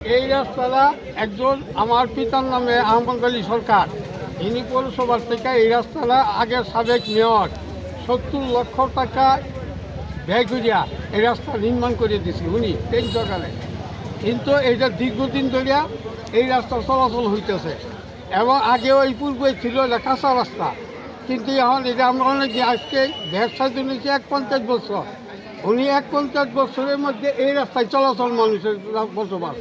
এই রাস্তাটা একজন আমার পিতার নামে আহমদ আলী সরকার, ইনি পৌরসভার থেকে এই রাস্তাটা আগের সাবেক মেয়র 70 লক্ষ টাকা ব্যয় করিয়া এই রাস্তা নির্মাণ করে দিয়েছি উনি এই সরকারে। কিন্তু এইটা দীর্ঘদিন ধরিয়া এই রাস্তা চলাচল হইতেছে এবং আগেও এই পূর্বে ছিল এটা কাঁচা রাস্তা, কিন্তু এখন এটা আমরা অনেক আজকে ব্যবসায় জন্যছি 51 বছর। উনি 51 বছরের মধ্যে এই রাস্তায় চলাচল মানুষের বসবাস,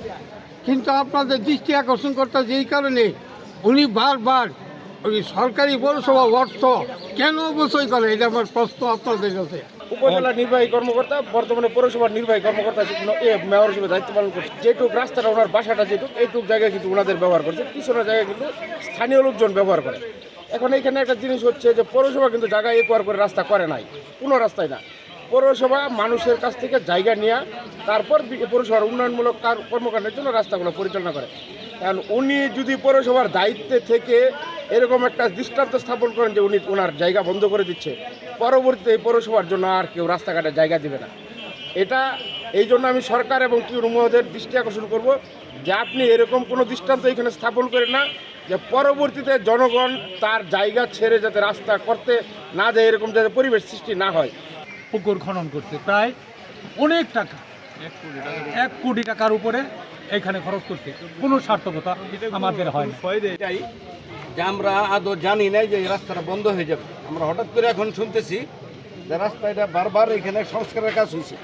কিন্তু আপনাদের দৃষ্টি আকর্ষণ করতে এই কারণে উনি বারবার ওই সরকারি পৌরসভা অর্থ কেন অবশ্যই করে, এটা আমার প্রশ্ন আপনাদের কাছে। উপজেলা নির্বাহী কর্মকর্তা বর্তমানে পৌরসভার নির্বাহী কর্মকর্তা মেয়র হিসেবে দায়িত্ব পালন করছে। যেটুক রাস্তাটা ওনার বাসাটা যেটুক এইটুক জায়গায় কিন্তু ওনাদের ব্যবহার করছে, পিছনের জায়গায় কিন্তু স্থানীয় লোকজন ব্যবহার করে। এখন এইখানে একটা জিনিস হচ্ছে যে পৌরসভা কিন্তু জায়গা একোয়ার করে রাস্তা করে নাই, কোনো রাস্তায় না। পৌরসভা মানুষের কাছ থেকে জায়গা নিয়ে তারপর পৌরসভার উন্নয়নমূলক কর্মকাণ্ডের জন্য রাস্তাগুলো পরিচালনা করে। কারণ উনি যদি পৌরসভার দায়িত্বে থেকে এরকম একটা দৃষ্টান্ত স্থাপন করেন যে উনি ওনার জায়গা বন্ধ করে দিচ্ছে, পরবর্তীতে এই পৌরসভার জন্য আর কেউ রাস্তাঘাটে জায়গা দেবে না। এটা এই জন্য আমি সরকার এবং মহোদয়ের দৃষ্টি আকর্ষণ করব যে আপনি এরকম কোনো দৃষ্টান্ত এখানে স্থাপন করেন না যে পরবর্তীতে জনগণ তার জায়গা ছেড়ে যাতে রাস্তা করতে না যায়, এরকম যাতে পরিবেশ সৃষ্টি না হয়। পুকুর খনন করছে প্রায় অনেক টাকা, 1 কোটি টাকার উপরে এখানে খরচ করছে, কোনো সার্থকতা আমাদের হয় না। যে আমরা আদৌ জানি নাই যে এই রাস্তাটা বন্ধ হয়ে যাবে। আমরা হঠাৎ করে এখন শুনতেছি যে রাস্তাটা বারবার এখানে সংস্কারের কাজ হয়েছে,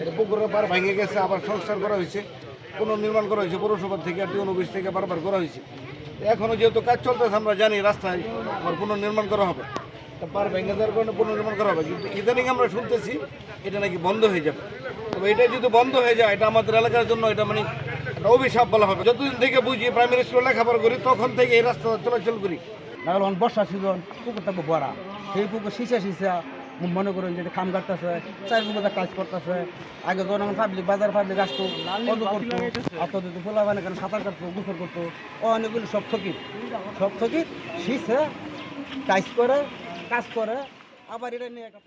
এটা পুকুরের পার ভেঙে গেছে, আবার সংস্কার করা হয়েছে, পুনর্নির্মাণ করা হয়েছে পৌরসভা থেকে, টিউন অফিস থেকে বারবার করা হয়েছে। এখনও যেহেতু কাজ চলতেছে আমরা জানি রাস্তায় আবার পুনর্নির্মাণ করা হবে, পার ভেঙে যাওয়ার কারণে পুনর্নির্মাণ করা হবে। কিন্তু ইদানিং আমরা শুনতেছি এটা নাকি বন্ধ হয়ে যাবে। তবে এটা যদি বন্ধ হয়ে যায় এটা আমাদের এলাকার জন্য এটা মানে একটা অভিশাপ বলা হবে। যতদিন থেকে বুঝি প্রাইমারি স্কুলে লেখাপড়া করি তখন থেকে এই রাস্তা চলাচল করি। এখন বর্ষা সিজন পুকুর থাকবো বড়া, সেই পুকুর সিঁচা মনে করেন যে খাম কাটতেছে, 4 পুকুরে কাজ করতেছে। আগে যখন বাজার পাবলিক আসতো কত করতো, অত দিত পোলা মানে কেন সাঁতার কাটতো, গোসল করতো, অনেকগুলো সব থকিত সিঁচে কাজ করে আবার এটা নিয়ে একটা